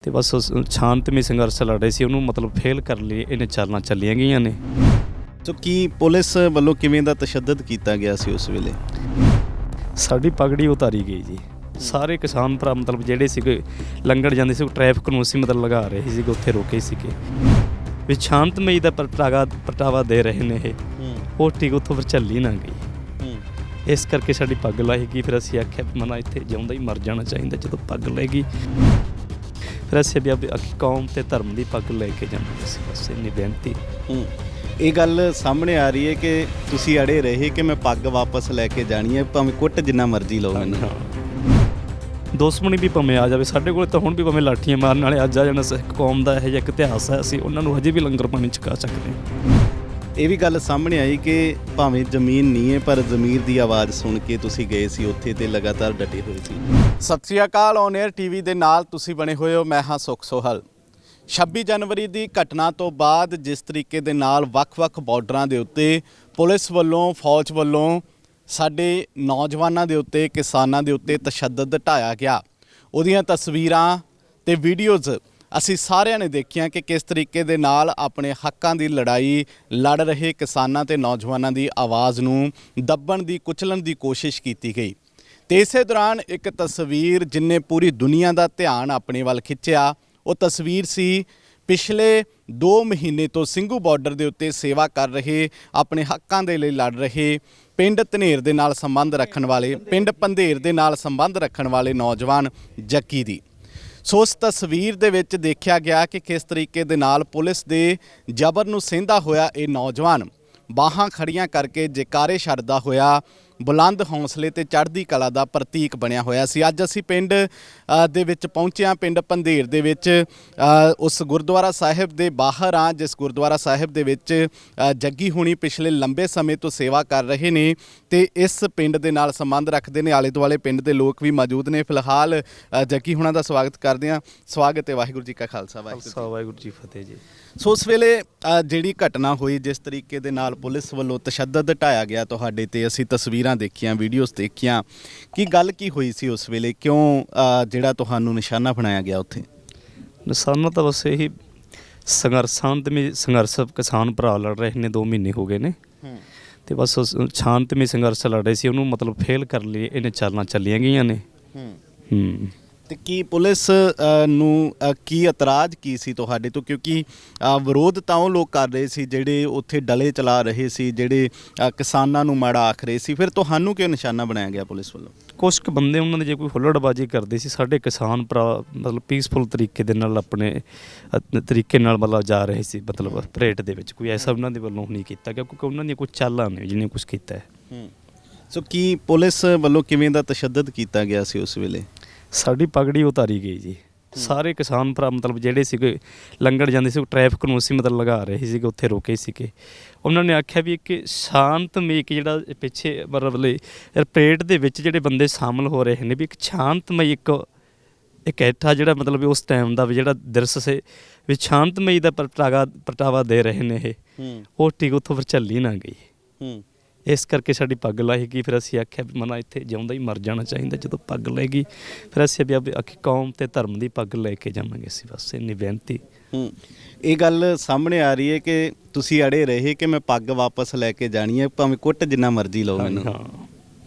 ਤੇ ਬਸ ਸ਼ਾਂਤਮਈ ਸੰਘਰਸ਼ ਲੜ ਰਹੇ ਸੀ, ਉਹਨੂੰ ਮਤਲਬ ਫੇਲ ਕਰਨ ਲਈ ਇਹਨੇ ਚਾਲਾਂ ਚੱਲੀਆਂ ਗਈਆਂ ਨੇ। ਸੋ ਕੀ ਪੁਲਿਸ ਵੱਲੋਂ ਕਿਵੇਂ ਦਾ ਤਸ਼ੱਦਦ ਕੀਤਾ ਗਿਆ ਸੀ ਉਸ ਵੇਲੇ? ਸਾਡੀ ਪਗੜੀ ਉਤਾਰੀ ਗਈ ਜੀ। ਸਾਰੇ ਕਿਸਾਨ ਭਰਾ ਮਤਲਬ ਜਿਹੜੇ ਸੀਗੇ ਲੰਘਣ ਜਾਂਦੇ ਸੀ, ਉਹ ਟ੍ਰੈਫਿਕ ਨੂੰ ਅਸੀਂ ਮਤਲਬ ਲਗਾ ਰਹੇ ਸੀਗੇ, ਉੱਥੇ ਰੋਕੇ ਸੀਗੇ ਵੀ ਸ਼ਾਂਤਮਈ ਦਾ ਪ੍ਰਗਟਾਵਾ ਦੇ ਰਹੇ ਨੇ ਇਹ। ਉਹ ਠੀਕ ਉੱਥੋਂ ਫਿਰ ਚੱਲੀ ਨਾ ਗਈ, ਇਸ ਕਰਕੇ ਸਾਡੀ ਪੱਗ ਲਾਹੀ ਗਈ। ਫਿਰ ਅਸੀਂ ਆਖਿਆ ਮਨਾ ਇੱਥੇ ਜਿਉਂਦਾ ਹੀ ਮਰ ਜਾਣਾ ਚਾਹੀਦਾ। ਜਦੋਂ ਪੱਗ ਲੈ ਗਈ ਫਿਰ ਅਸੀਂ ਵੀ ਆਪਣੀ ਕੌਮ ਤੇ ਧਰਮ ਦੀ ਪੱਗ ਲੈ ਕੇ ਜਾਵਾਂਗੇ ਅਸੀਂ, ਬਸ ਇੰਨੀ ਬੇਨਤੀ। ਇਹ ਗੱਲ ਸਾਹਮਣੇ ਆ ਰਹੀ ਹੈ ਕਿ ਤੁਸੀਂ ਅੜੇ ਰਹੇ ਕਿ ਮੈਂ ਪੱਗ ਵਾਪਸ ਲੈ ਕੇ ਜਾਣੀ ਹੈ, ਭਾਵੇਂ ਕੁੱਟ ਜਿੰਨਾ ਮਰਜ਼ੀ ਲਓ ਮੈਨੂੰ। ਦੁਸ਼ਮਣੀ ਵੀ ਭਾਵੇਂ ਆ ਜਾਵੇ ਸਾਡੇ ਕੋਲ, ਤਾਂ ਹੁਣ ਵੀ ਭਾਵੇਂ ਲਾਠੀਆਂ ਮਾਰਨ ਵਾਲੇ ਅੱਜ ਆ ਜਾਣਾ। ਸਿੱਖ ਕੌਮ ਦਾ ਇਹੋ ਜਿਹਾ ਇੱਕ ਇਤਿਹਾਸ ਹੈ, ਅਸੀਂ ਉਹਨਾਂ ਨੂੰ ਹਜੇ ਵੀ ਲੰਗਰ ਪਾਣੀ ਛਕਾ ਸਕਦੇ ਹਾਂ। ਇਹ ਵੀ ਗੱਲ ਸਾਹਮਣੇ ਆਈ ਕਿ ਭਾਵੇਂ ਜ਼ਮੀਨ ਨਹੀਂ ਹੈ ਪਰ ਜ਼ਮੀਰ ਦੀ ਆਵਾਜ਼ ਸੁਣ ਕੇ ਤੁਸੀਂ ਗਏ ਸੀ ਉੱਥੇ ਤੇ ਲਗਾਤਾਰ ਡਟੇ ਹੋਏ ਸੀ। ਸਤਿ ਸ਼੍ਰੀ ਅਕਾਲ, ਔਨ 에ਅਰ ਟੀਵੀ ਦੇ ਨਾਲ ਤੁਸੀਂ ਬਣੇ ਹੋਏ ਹੋ। ਮੈਂ ਹਾਂ ਸੁਖ ਸੋਹਲ। 26 ਜਨਵਰੀ ਦੀ ਘਟਨਾ ਤੋਂ ਬਾਅਦ ਜਿਸ ਤਰੀਕੇ ਦੇ ਨਾਲ ਵੱਖ-ਵੱਖ ਬਾਰਡਰਾਂ ਦੇ ਉੱਤੇ ਪੁਲਿਸ ਵੱਲੋਂ, ਫੌਜ ਵੱਲੋਂ ਸਾਡੇ ਨੌਜਵਾਨਾਂ ਦੇ ਉੱਤੇ, ਕਿਸਾਨਾਂ ਦੇ ਉੱਤੇ ਤਸ਼ੱਦਦ ਢਾਇਆ ਗਿਆ, ਉਹਦੀਆਂ ਤਸਵੀਰਾਂ ਤੇ ਵੀਡੀਓਜ਼ ਅਸੀਂ ਸਾਰਿਆਂ ਨੇ ਦੇਖੀਆਂ ਕਿ ਕਿਸ ਤਰੀਕੇ ਦੇ ਨਾਲ ਆਪਣੇ ਹੱਕਾਂ ਦੀ ਲੜਾਈ ਲੜ ਰਹੇ ਕਿਸਾਨਾਂ ਤੇ ਨੌਜਵਾਨਾਂ ਦੀ ਆਵਾਜ਼ ਨੂੰ ਦੱਬਣ ਦੀ, ਕੁਚਲਣ ਦੀ ਕੋਸ਼ਿਸ਼ ਕੀਤੀ ਗਈ। ਤੇ ਇਸੇ ਦੌਰਾਨ ਇੱਕ ਤਸਵੀਰ ਜਿਨਨੇ ਪੂਰੀ ਦੁਨੀਆ ਦਾ ਧਿਆਨ ਆਪਣੇ ਵੱਲ ਖਿੱਚਿਆ, ਉਹ ਤਸਵੀਰ ਸੀ ਪਿਛਲੇ 2 ਮਹੀਨੇ ਤੋਂ ਸਿੰਘੂ ਬਾਰਡਰ ਦੇ ਉੱਤੇ ਸੇਵਾ ਕਰ ਰਹੇ, ਆਪਣੇ ਹੱਕਾਂ ਦੇ ਲਈ ਲੜ ਰਹੇ, ਪਿੰਡ ਧਨੇਰ ਦੇ ਨਾਲ ਸੰਬੰਧ ਰੱਖਣ ਵਾਲੇ, ਪਿੰਡ ਪੰਧੇਰ ਦੇ ਨਾਲ ਸੰਬੰਧ ਰੱਖਣ ਵਾਲੇ ਨੌਜਵਾਨ ਜੱਗੀ ਦੀ। ਸੋ ਉਸ ਤਸਵੀਰ ਦੇ ਵਿੱਚ ਦੇਖਿਆ ਗਿਆ ਕਿ ਕਿਸ ਤਰੀਕੇ ਦੇ ਨਾਲ ਪੁਲਿਸ ਦੇ ਜ਼ਬਰ ਨੂੰ ਸਹਿੰਦਾ ਹੋਇਆ ਇਹ ਨੌਜਵਾਨ ਬਾਹਾਂ ਖੜੀਆਂ ਕਰਕੇ ਜੈਕਾਰੇ ਛੱਡਦਾ ਹੋਇਆ ਬੁਲੰਦ ਹੌਸਲੇ ਤੇ ਚੜ੍ਹਦੀ ਕਲਾ ਦਾ ਪ੍ਰਤੀਕ ਬਣਿਆ ਹੋਇਆ ਸੀ। ਅੱਜ ਅਸੀਂ ਪਿੰਡ ਦੇ ਵਿੱਚ ਪਹੁੰਚੇ ਹਾਂ, ਪਿੰਡ ਪੰਧੇਰ ਦੇ ਵਿੱਚ ਉਸ ਗੁਰਦੁਆਰਾ ਸਾਹਿਬ ਦੇ ਬਾਹਰ ਹਾਂ, ਜਿਸ ਗੁਰਦੁਆਰਾ ਸਾਹਿਬ ਦੇ ਵਿੱਚ ਜੱਗੀ ਹੁਣੀ ਪਿਛਲੇ ਲੰਬੇ ਸਮੇਂ ਤੋਂ ਸੇਵਾ ਕਰ ਰਹੇ ਨੇ ਤੇ ਇਸ ਪਿੰਡ ਦੇ ਨਾਲ ਸੰਬੰਧ ਰੱਖਦੇ ਨੇ। ਆਲੇ ਦੁਆਲੇ ਪਿੰਡ ਦੇ ਲੋਕ ਵੀ ਮੌਜੂਦ ਨੇ। ਫਿਲਹਾਲ ਜੱਗੀ ਹੁਣਾਂ ਦਾ ਸਵਾਗਤ ਕਰਦੇ ਹਾਂ। ਸਵਾਗਤ ਹੈ। ਵਾਹਿਗੁਰੂ ਜੀ ਕਾ ਖਾਲਸਾ, ਵਾਹਿਗੁਰੂ ਜੀ ਫਤਿਹ ਜੀ। ਸੋ ਉਸ ਵੇਲੇ ਜਿਹੜੀ ਘਟਨਾ ਹੋਈ, ਜਿਸ ਤਰੀਕੇ ਦੇ ਨਾਲ ਪੁਲਿਸ ਵੱਲੋਂ ਤਸ਼ੱਦਦ ਢਾਇਆ ਗਿਆ ਤੁਹਾਡੇ ਤੇ, ਅਸੀਂ ਤਸਵੀਰਾਂ ਦੇਖੀਆਂ, ਵੀਡੀਓਜ਼ ਦੇਖੀਆਂ, ਕੀ ਗੱਲ ਕੀ ਹੋਈ ਸੀ ਉਸ ਵੇਲੇ? ਕਿਉਂ ਜਿਹੜਾ ਤੁਹਾਨੂੰ ਨਿਸ਼ਾਨਾ ਬਣਾਇਆ ਗਿਆ ਉੱਥੇ? ਨਿਸ਼ਾਨਾ ਤਾਂ ਬਸ ਇਹੀ ਸ਼ਾਂਤਮਈ ਸੰਘਰਸ਼ ਕਿਸਾਨ ਭਰਾ ਲੜ ਰਹੇ ਨੇ, 2 ਮਹੀਨੇ ਹੋ ਗਏ ਨੇ। ਤੇ ਬਸ ਸ਼ਾਂਤਮਈ ਸੰਘਰਸ਼ ਲੜ ਰਹੇ ਸੀ, ਉਹਨੂੰ ਮਤਲਬ ਫੇਲ ਕਰਨ ਲਈ ਇਹਨੇ ਚਾਲਾਂ ਚੱਲੀਆਂ ਗਈਆਂ ਨੇ। ਤੇ ਕੀ ਪੁਲਿਸ ਨੂੰ ਕੀ ਇਤਰਾਜ਼ ਕੀ ਸੀ ਤੁਹਾਡੇ ਤੋਂ? ਕਿਉਂਕਿ ਵਿਰੋਧ ਤਾਂ ਉਹ ਲੋਕ ਕਰ ਰਹੇ ਸੀ ਜਿਹੜੇ ਉੱਥੇ ਡਲੇ ਚਲਾ ਰਹੇ ਸੀ, ਜਿਹੜੇ ਕਿਸਾਨਾਂ ਨੂੰ ਮਾੜਾ ਆਖ ਰਹੇ ਸੀ। ਫਿਰ ਤੁਹਾਨੂੰ ਕਿਉਂ ਨਿਸ਼ਾਨਾ ਬਣਾਇਆ ਗਿਆ ਪੁਲਿਸ ਵੱਲੋਂ? ਕੁਛ ਕੁ ਬੰਦੇ ਉਹਨਾਂ ਦੇ ਜੇ ਕੋਈ ਹੁੱਲੜਬਾਜ਼ੀ ਕਰਦੇ ਸੀ, ਸਾਡੇ ਕਿਸਾਨ ਭਰਾ ਮਤਲਬ ਪੀਸਫੁਲ ਤਰੀਕੇ ਦੇ ਨਾਲ ਆਪਣੇ ਤਰੀਕੇ ਨਾਲ ਮਤਲਬ ਜਾ ਰਹੇ ਸੀ, ਮਤਲਬ ਪਰੇਡ ਦੇ ਵਿੱਚ। ਕੋਈ ਐਸਾ ਉਹਨਾਂ ਦੇ ਵੱਲੋਂ ਨਹੀਂ ਕੀਤਾ ਗਿਆ, ਕਿਉਂਕਿ ਉਹਨਾਂ ਦੀਆਂ ਕੁਝ ਚਾਲਾਂ ਨੇ ਜਿਹਨੇ ਕੁਛ ਕੀਤਾ ਹੈ। ਸੋ ਕੀ ਪੁਲਿਸ ਵੱਲੋਂ ਕਿਵੇਂ ਦਾ ਤਸ਼ੱਦਦ ਕੀਤਾ ਗਿਆ ਸੀ ਉਸ ਵੇਲੇ? ਸਾਡੀ ਪਗੜੀ ਉਤਾਰੀ ਗਈ ਜੀ। ਸਾਰੇ ਕਿਸਾਨ ਭਰਾ ਮਤਲਬ ਜਿਹੜੇ ਸੀਗੇ ਲੰਘਣ ਜਾਂਦੇ ਸੀ, ਉਹ ਟ੍ਰੈਫਿਕ ਨੂੰ ਅਸੀਂ ਮਤਲਬ ਲਗਾ ਰਹੇ ਸੀਗੇ, ਉੱਥੇ ਰੋਕੇ ਸੀਗੇ। ਉਹਨਾਂ ਨੇ ਆਖਿਆ ਵੀ ਇੱਕ ਸ਼ਾਂਤਮਈ, ਜਿਹੜਾ ਪਿੱਛੇ ਮਤਲਬ ਪਰੇਡ ਦੇ ਵਿੱਚ ਜਿਹੜੇ ਬੰਦੇ ਸ਼ਾਮਲ ਹੋ ਰਹੇ ਨੇ, ਵੀ ਇੱਕ ਸ਼ਾਂਤਮਈ ਇਕੱਠਾ ਜਿਹੜਾ ਮਤਲਬ ਉਸ ਟਾਈਮ ਦਾ ਵੀ ਜਿਹੜਾ ਦਿਰਸ ਸੀ, ਵੀ ਸ਼ਾਂਤਮਈ ਦਾ ਪ੍ਰਗਟਾਵਾ ਦੇ ਰਹੇ ਨੇ ਇਹ। ਉਹ ਠੀਕ ਉੱਥੋਂ ਫਿਰ ਚੱਲੀ ਨਾ ਗਈ, ਇਸ ਕਰਕੇ ਸਾਡੀ ਪੱਗ ਲਾਹੀ ਗਈ। ਫਿਰ ਅਸੀਂ ਆਖਿਆ ਵੀ ਮਨਾ ਇੱਥੇ ਜਿਉਂਦਾ ਹੀ ਮਰ ਜਾਣਾ ਚਾਹੀਦਾ। ਜਦੋਂ ਪੱਗ ਲੈ ਗਈ ਫਿਰ ਅਸੀਂ ਵੀ ਆਪਣੀ ਕੌਮ ਤੇ ਧਰਮ ਦੀ ਪੱਗ ਲੈ ਕੇ ਜਾਵਾਂਗੇ ਅਸੀਂ, ਬਸ ਇੰਨੀ ਬੇਨਤੀ। ਇਹ ਗੱਲ ਸਾਹਮਣੇ ਆ ਰਹੀ ਹੈ ਕਿ ਤੁਸੀਂ ਅੜੇ ਰਹੇ ਕਿ ਮੈਂ ਪੱਗ ਵਾਪਸ ਲੈ ਕੇ ਜਾਣੀ ਹੈ, ਭਾਵੇਂ ਕੁੱਟ ਜਿੰਨਾ ਮਰਜ਼ੀ ਲਓ ਮੈਨੂੰ। ਹਾਂ,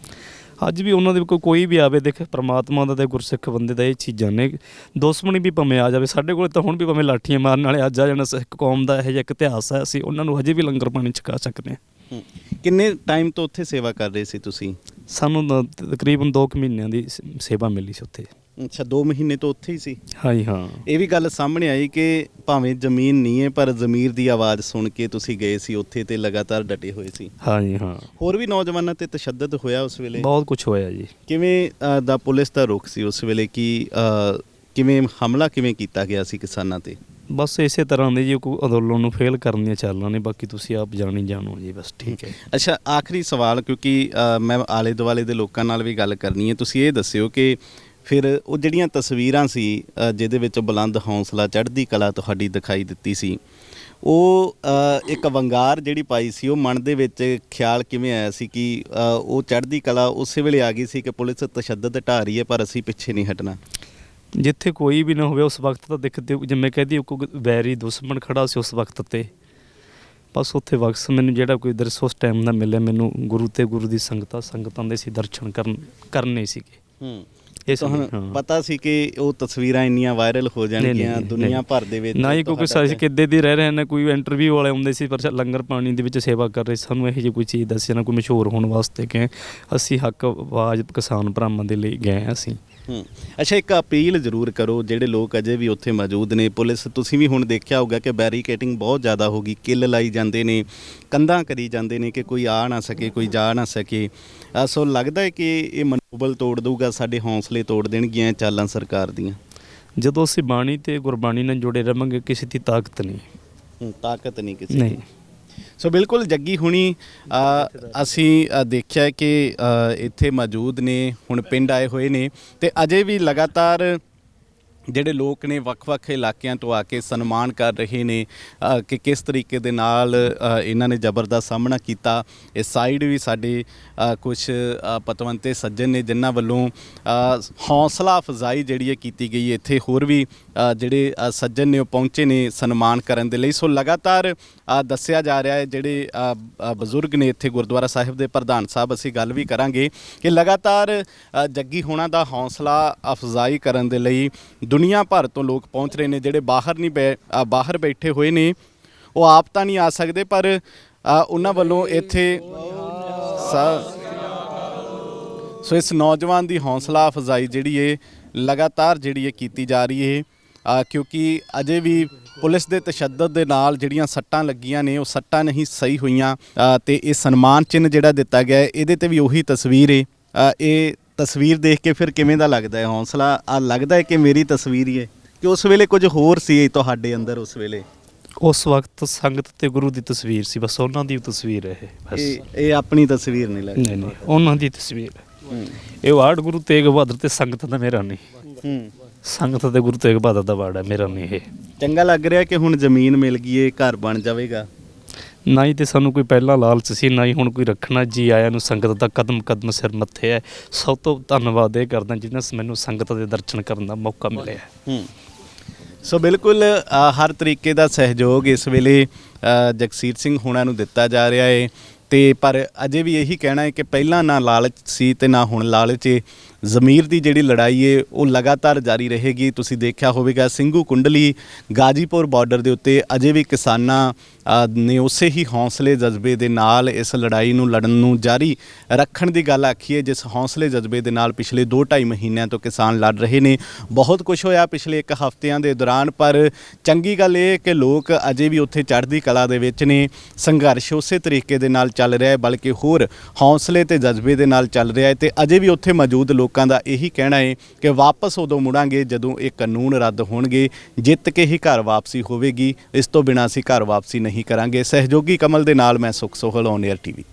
ਅੱਜ ਵੀ ਉਹਨਾਂ ਦੇ ਕੋਈ ਵੀ ਆਵੇ, ਦੇਖ ਪ੍ਰਮਾਤਮਾ ਦਾ ਤੇ ਗੁਰਸਿੱਖ ਬੰਦੇ ਦਾ ਇਹ ਚੀਜ਼ਾਂ ਨੇ। ਦੁਸ਼ਮਣੀ ਵੀ ਭਾਵੇਂ ਆ ਜਾਵੇ ਸਾਡੇ ਕੋਲ, ਤਾਂ ਹੁਣ ਵੀ ਭਾਵੇਂ ਲਾਠੀਆਂ ਮਾਰਨ ਵਾਲੇ ਅੱਜ ਆ ਜਾਣਾ। ਸਿੱਖ ਕੌਮ ਦਾ ਇਹੋ ਜਿਹਾ ਇੱਕ ਇਤਿਹਾਸ ਹੈ, ਅਸੀਂ ਉਹਨਾਂ ਨੂੰ ਹਜੇ ਵੀ ਲੰਗਰ ਪਾਣੀ ਛਕਾ ਸਕਦੇ ਹਾਂ। ਕਿੰਨੇ ਟਾਈਮ ਤੋਂ ਉੱਥੇ ਸੇਵਾ ਕਰ ਰਹੇ ਸੀ ਤੁਸੀਂ? ਸਾਨੂੰ ਤਕਰੀਬਨ 2 ਮਹੀਨਿਆਂ ਦੀ ਸੇਵਾ ਮਿਲੀ ਸੀ ਉੱਥੇ। ਅੱਛਾ, 2 ਮਹੀਨੇ ਤੋਂ ਉੱਥੇ ਹੀ ਸੀ? ਹਾਂਜੀ ਹਾਂ। ਇਹ ਵੀ ਗੱਲ ਸਾਹਮਣੇ ਆਈ ਕਿ ਭਾਵੇਂ ਜ਼ਮੀਨ ਨਹੀਂ ਹੈ ਪਰ ਜ਼ਮੀਰ ਦੀ ਆਵਾਜ਼ ਸੁਣ ਕੇ ਤੁਸੀਂ ਗਏ ਸੀ ਉੱਥੇ ਤੇ ਲਗਾਤਾਰ ਡਟੇ ਹੋਏ ਸੀ। ਹਾਂਜੀ ਹਾਂ। ਹੋਰ ਵੀ ਨੌਜਵਾਨਾਂ ਤੇ ਤਸ਼ੱਦਦ ਹੋਇਆ ਉਸ ਵੇਲੇ? ਬਹੁਤ ਕੁਝ ਹੋਇਆ ਜੀ। ਕਿਵੇਂ ਦਾ ਪੁਲਿਸ ਦਾ ਰੁਖ ਸੀ ਉਸ ਵੇਲੇ? ਕਿ ਕਿਵੇਂ ਹਮਲਾ ਕਿਵੇਂ ਕੀਤਾ ਗਿਆ ਸੀ ਕਿਸਾਨਾਂ ਤੇ? ਬਸ ਇਸੇ ਤਰ੍ਹਾਂ ਦੇ ਜੀ ਕੋਈ ਅੰਦੋਲਨ ਨੂੰ ਫੇਲ ਕਰਨ ਦੀਆਂ ਚਾਲਾਂ ਨੇ, ਬਾਕੀ ਤੁਸੀਂ ਆਪ ਜਾਣੀ ਜਾਣੋ ਜੀ, ਬਸ ਠੀਕ ਹੈ। ਅੱਛਾ, ਆਖਰੀ ਸਵਾਲ, ਕਿਉਂਕਿ ਮੈਂ ਆਲੇ ਦੁਆਲੇ ਦੇ ਲੋਕਾਂ ਨਾਲ ਵੀ ਗੱਲ ਕਰਨੀ ਹੈ। ਤੁਸੀਂ ਇਹ ਦੱਸਿਓ ਕਿ ਫਿਰ ਉਹ ਜਿਹੜੀਆਂ ਤਸਵੀਰਾਂ ਸੀ ਜਿਹਦੇ ਵਿੱਚ ਬੁਲੰਦ ਹੌਸਲਾ, ਚੜ੍ਹਦੀ ਕਲਾ ਤੁਹਾਡੀ ਦਿਖਾਈ ਦਿੱਤੀ ਸੀ, ਉਹ ਇੱਕ ਵੰਗਾਰ ਜਿਹੜੀ ਪਾਈ ਸੀ, ਉਹ ਮਨ ਦੇ ਵਿੱਚ ਖਿਆਲ ਕਿਵੇਂ ਆਇਆ ਸੀ ਕਿ ਉਹ ਚੜ੍ਹਦੀ ਕਲਾ ਉਸੇ ਵੇਲੇ ਆ ਗਈ ਸੀ ਕਿ ਪੁਲਿਸ ਤਸ਼ੱਦਦ ਢਾ ਰਹੀ ਹੈ ਪਰ ਅਸੀਂ ਪਿੱਛੇ ਨਹੀਂ ਹਟਣਾ? ਜਿੱਥੇ ਕੋਈ ਵੀ ਨਾ ਹੋਵੇ ਉਸ ਵਕਤ ਤਾਂ ਦੇਖਦੇ ਜਿਵੇਂ ਕਹਦੀ ਕੋਈ ਵੈਰੀ ਦੁਸ਼ਮਣ ਖੜਾ ਸੀ ਉਸ ਵਕਤ ਤੇ ਬਸ ਉੱਥੇ ਵਕਤ ਮੈਨੂੰ ਜਿਹੜਾ ਕੋਈ ਦਰਸ ਉਸ ਟਾਈਮ ਦਾ ਮਿਲਿਆ ਮੈਨੂੰ ਗੁਰੂ ਤੇ ਗੁਰੂ ਦੀ ਸੰਗਤਾਂ ਦੇ ਸੀ ਦਰਸ਼ਨ ਕਰਨੇ ਸੀਗੇ। ਇਸ ਤੁਹਾਨੂੰ ਪਤਾ ਸੀ ਕਿ ਉਹ ਤਸਵੀਰਾਂ ਇੰਨੀਆਂ ਵਾਇਰਲ ਹੋ ਜਾਣਗੀਆਂ ਦੁਨੀਆ ਭਰ ਦੇ ਵਿੱਚ? ਨਾ ਹੀ ਕੋਈ ਅਸੀਂ ਕਿੱਦੇ ਦੀ ਰਹਿ ਰਹੇ ਨੇ, ਕੋਈ ਇੰਟਰਵਿਊ ਵਾਲੇ ਆਉਂਦੇ ਸੀ ਪਰ ਲੰਗਰ ਪਾਣੀ ਦੇ ਵਿੱਚ ਸੇਵਾ ਕਰ ਰਹੇ, ਸਾਨੂੰ ਇਹੋ ਜਿਹੀ ਕੋਈ ਚੀਜ਼ ਦੱਸੀ ਨਾ ਕੋਈ ਮਸ਼ਹੂਰ ਹੋਣ ਵਾਸਤੇ ਗਏ, ਅਸੀਂ ਹੱਕ ਆਵਾਜ਼ ਕਿਸਾਨ ਭਰਾਵਾਂ ਦੇ ਲਈ ਗਏ ਅਸੀਂ। ਅੱਛਾ, ਇੱਕ ਅਪੀਲ ਜ਼ਰੂਰ ਕਰੋ ਜਿਹੜੇ ਲੋਕ ਅਜੇ ਵੀ ਉੱਥੇ ਮੌਜੂਦ ਨੇ। ਪੁਲਿਸ ਤੁਸੀਂ ਵੀ ਹੁਣ ਦੇਖਿਆ ਹੋਊਗਾ ਕਿ ਬੈਰੀਕੇਡਿੰਗ ਬਹੁਤ ਜ਼ਿਆਦਾ ਹੋ ਗਈ, ਕਿੱਲ ਲਾਈ ਜਾਂਦੇ ਨੇ, ਕੰਧਾਂ ਕਰੀ ਜਾਂਦੇ ਨੇ ਕਿ ਕੋਈ ਆ ਨਾ ਸਕੇ, ਕੋਈ ਜਾ ਨਾ ਸਕੇ। ਸੋ ਲੱਗਦਾ ਹੈ ਕਿ ਇਹ ਮਨੋਬਲ ਤੋੜ ਦਊਗਾ, ਸਾਡੇ ਹੌਸਲੇ ਤੋੜ ਦੇਣਗੀਆਂ ਚਾਲਾਂ ਸਰਕਾਰ ਦੀਆਂ? ਜਦੋਂ ਅਸੀਂ ਬਾਣੀ ਤੇ ਗੁਰਬਾਣੀ ਨਾਲ ਜੁੜੇ ਰਹਾਂਗੇ ਕਿਸੇ ਦੀ ਤਾਕਤ ਨਹੀਂ, ਤਾਕਤ ਨਹੀਂ ਕਿਸੇ ਦੀ। ਸੋ ਬਿਲਕੁਲ ਜੱਗੀ ਹੁਣੀ ਅਸੀਂ ਦੇਖਿਆ ਕਿ ਇੱਥੇ ਮੌਜੂਦ ਨੇ, ਹੁਣ ਪਿੰਡ ਆਏ ਹੋਏ ਨੇ ਤੇ ਅਜੇ ਵੀ ਲਗਾਤਾਰ ਜਿਹੜੇ ਲੋਕ ਨੇ ਵੱਖ-ਵੱਖ ਇਲਾਕਿਆਂ ਤੋਂ ਆ ਕੇ ਸਨਮਾਨ ਕਰ ਰਹੇ ਨੇ ਕਿ ਕਿਸ ਤਰੀਕੇ ਦੇ ਨਾਲ ਇਹਨਾਂ ਨੇ ਜ਼ਬਰਦਸਤ ਸਾਹਮਣਾ ਕੀਤਾ। ਇਸ ਸਾਈਡ ਵੀ ਸਾਡੇ ਕੁਝ ਪਤਵੰਤੇ ਸੱਜਣ ਨੇ ਜਿਨ੍ਹਾਂ ਵੱਲੋਂ ਹੌਸਲਾ ਅਫਜ਼ਾਈ ਜਿਹੜੀ ਹੈ ਕੀਤੀ ਗਈ। ਇੱਥੇ ਹੋਰ ਵੀ ਜਿਹੜੇ ਸੱਜਣ ਨੇ ਉਹ ਪਹੁੰਚੇ ਨੇ ਸਨਮਾਨ ਕਰਨ ਦੇ ਲਈ। ਸੋ ਲਗਾਤਾਰ ਦੱਸਿਆ ਜਾ ਰਿਹਾ ਹੈ ਜਿਹੜੇ ਬਜ਼ੁਰਗ ਨੇ ਇੱਥੇ ਗੁਰਦੁਆਰਾ ਸਾਹਿਬ ਦੇ ਪ੍ਰਧਾਨ ਸਾਹਿਬ, ਅਸੀਂ ਗੱਲ ਵੀ ਕਰਾਂਗੇ ਕਿ ਲਗਾਤਾਰ ਜੱਗੀ ਹੋਣਾ ਦਾ ਹੌਸਲਾ ਅਫਜ਼ਾਈ ਕਰਨ ਦੇ ਲਈ ਦੁਨੀਆ ਭਰ ਤੋਂ ਲੋਕ ਪਹੁੰਚ ਰਹੇ ਨੇ। ਜਿਹੜੇ ਬਾਹਰ ਬੈਠੇ ਹੋਏ ਨੇ ਉਹ ਆਪ ਤਾਂ ਨਹੀਂ ਆ ਸਕਦੇ ਪਰ ਉਹਨਾਂ ਵੱਲੋਂ ਇੱਥੇ ਸੋ ਇਸ ਨੌਜਵਾਨ ਦੀ ਹੌਸਲਾ ਅਫਜ਼ਾਈ ਜਿਹੜੀ ਹੈ ਲਗਾਤਾਰ ਜਿਹੜੀ ਹੈ ਕੀਤੀ ਜਾ ਰਹੀ ਹੈ ਕਿਉਂਕਿ ਅਜੇ ਵੀ ਪੁਲਿਸ ਦੇ ਤਸ਼ੱਦਦ ਦੇ ਨਾਲ ਜਿਹੜੀਆਂ ਸੱਟਾਂ ਲੱਗੀਆਂ ਨੇ ਉਹ ਸੱਟਾਂ ਨਹੀਂ ਸਹੀ ਹੋਈਆਂ ਤੇ ਇਹ ਸਨਮਾਨ ਚਿੰਨ੍ਹ ਜਿਹੜਾ ਦਿੱਤਾ ਗਿਆ ਇਹਦੇ ਤੇ ਵੀ ਉਹੀ ਤਸਵੀਰ ਹੈ। ਇਹ ਤਸਵੀਰ ਦੇਖ ਕੇ ਫਿਰ ਕਿਵੇਂ ਦਾ ਲੱਗਦਾ ਹੈ? ਹੌਸਲਾ ਲੱਗਦਾ ਹੈ ਕਿ ਮੇਰੀ ਤਸਵੀਰ ਹੀ ਹੈ ਕਿ ਉਸ ਵੇਲੇ ਕੁਝ ਹੋਰ ਸੀ ਤੁਹਾਡੇ ਅੰਦਰ? ਉਸ ਵੇਲੇ ਉਸ ਵਕਤ ਸੰਗਤ ਤੇ ਗੁਰੂ ਦੀ ਤਸਵੀਰ ਸੀ, ਬਸ ਉਹਨਾਂ ਦੀ ਤਸਵੀਰ ਹੈ ਬਸ। ਇਹ ਆਪਣੀ ਤਸਵੀਰ ਨਹੀਂ ਲੱਗਦੀ? ਨਹੀਂ, ਉਹਨਾਂ ਦੀ ਤਸਵੀਰ ਹੈ। ਇਹ ਵਾਰਡ ਗੁਰੂ ਤੇਗ ਬਹਾਦਰ ਤੇ ਸੰਗਤ ਦਾ ਮੇਰਾ ਨਹੀਂ, ਸੰਗਤ ਤੇ ਗੁਰੂ ਤੇਗ ਬਹਾਦਰ ਦਾ ਵਾਰਡ ਹੈ, ਮੇਰਾ ਨਹੀਂ। ਇਹ ਚੰਗਾ ਲੱਗ ਰਿਹਾ ਕਿ ਹੁਣ ਜ਼ਮੀਨ ਮਿਲ ਗਈ ਹੈ, ਘਰ ਬਣ ਜਾਵੇਗਾ? ਨਾ ਹੀ ਤੇ ਸਾਨੂੰ ਕੋਈ ਪਹਿਲਾਂ ਲਾਲਚ ਸੀ, ਨਾ ਹੀ ਹੁਣ ਕੋਈ ਰੱਖਣਾ। ਜੀ ਆਇਆਂ ਨੂੰ ਸੰਗਤ ਦਾ ਕਦਮ ਕਦਮ ਸਿਰ ਮੱਥੇ ਹੈ। ਸਭ ਤੋਂ ਧੰਨਵਾਦ ਇਹ ਕਰਦਾ ਜਿਹਨਾਂ ਮੈਨੂੰ ਸੰਗਤ ਦੇ ਦਰਸ਼ਨ ਕਰਨ ਦਾ ਮੌਕਾ ਮਿਲਿਆ। ਸੋ ਬਿਲਕੁਲ ਹਰ ਤਰੀਕੇ ਦਾ ਸਹਿਯੋਗ ਇਸ ਵੇਲੇ ਜਗਸੀਰ ਸਿੰਘ ਹੋਣਾ ਨੂੰ ਦਿੱਤਾ ਜਾ ਰਿਹਾ ਹੈ ਤੇ ਪਰ ਅਜੇ ਵੀ ਇਹੀ ਕਹਿਣਾ ਹੈ ਕਿ ਪਹਿਲਾਂ ਨਾ ਲਾਲਚ ਸੀ ਤੇ ਨਾ ਹੁਣ ਲਾਲਚ ਹੈ। ਜ਼ਮੀਰ ਦੀ ਜਿਹੜੀ ਲੜਾਈ ਹੈ ਉਹ ਲਗਾਤਾਰ ਜਾਰੀ ਰਹੇਗੀ। ਤੁਸੀਂ ਦੇਖਿਆ ਹੋਵੇਗਾ ਸਿੰਘੂ ਕੁੰਡਲੀ ਗਾਜੀਪੁਰ ਬਾਰਡਰ ਦੇ ਉੱਤੇ ਅਜੇ ਵੀ ਕਿਸਾਨਾਂ ਨੇ ਉਸੇ ਹੀ ਹੌਸਲੇ ਜਜ਼ਬੇ ਦੇ ਨਾਲ ਇਸ ਲੜਾਈ ਨੂੰ ਲੜਨ ਨੂੰ ਜਾਰੀ ਰੱਖਣ ਦੀ ਗੱਲ ਆਖੀ ਹੈ, ਜਿਸ ਹੌਸਲੇ ਜਜ਼ਬੇ ਦੇ ਨਾਲ ਪਿਛਲੇ 2-2.5 ਮਹੀਨਿਆਂ ਤੋਂ ਕਿਸਾਨ ਲੜ ਰਹੇ ਨੇ। ਬਹੁਤ ਕੁਝ ਹੋਇਆ ਪਿਛਲੇ 1 ਹਫ਼ਤਿਆਂ ਦੇ ਦੌਰਾਨ ਪਰ ਚੰਗੀ ਗੱਲ ਇਹ ਕਿ ਲੋਕ ਅਜੇ ਵੀ ਉੱਥੇ ਚੜ੍ਹਦੀ ਕਲਾ ਦੇ ਵਿੱਚ ਨੇ। ਸੰਘਰਸ਼ ਉਸੇ ਤਰੀਕੇ ਦੇ ਨਾਲ ਚੱਲ ਰਿਹਾ ਹੈ, ਬਲਕਿ ਹੋਰ ਹੌਸਲੇ ਤੇ ਜਜ਼ਬੇ ਦੇ ਨਾਲ ਚੱਲ ਰਿਹਾ ਹੈ ਤੇ ਅਜੇ ਵੀ ਉੱਥੇ ਮੌਜੂਦ ਲੋਕਾਂ ਦਾ ਇਹੀ ਕਹਿਣਾ ਹੈ ਕਿ ਵਾਪਸ ਉਦੋਂ ਮੁੜਾਂਗੇ ਜਦੋਂ ਇਹ ਕਾਨੂੰਨ ਰੱਦ ਹੋਣਗੇ, ਜਿੱਤ ਕੇ ਹੀ ਘਰ ਵਾਪਸੀ ਹੋਵੇਗੀ। ਇਸ ਤੋਂ ਬਿਨਾਂ ਅਸੀਂ ਘਰ ਵਾਪਸੀ ਨਹੀਂ ਕਰਾਂਗੇ। ਸਹਿਯੋਗੀ ਕਮਲ ਦੇ ਨਾਲ ਮੈਂ ਸੁਖ ਸੋਹਲ, ਔਨ ਏਅਰ TV।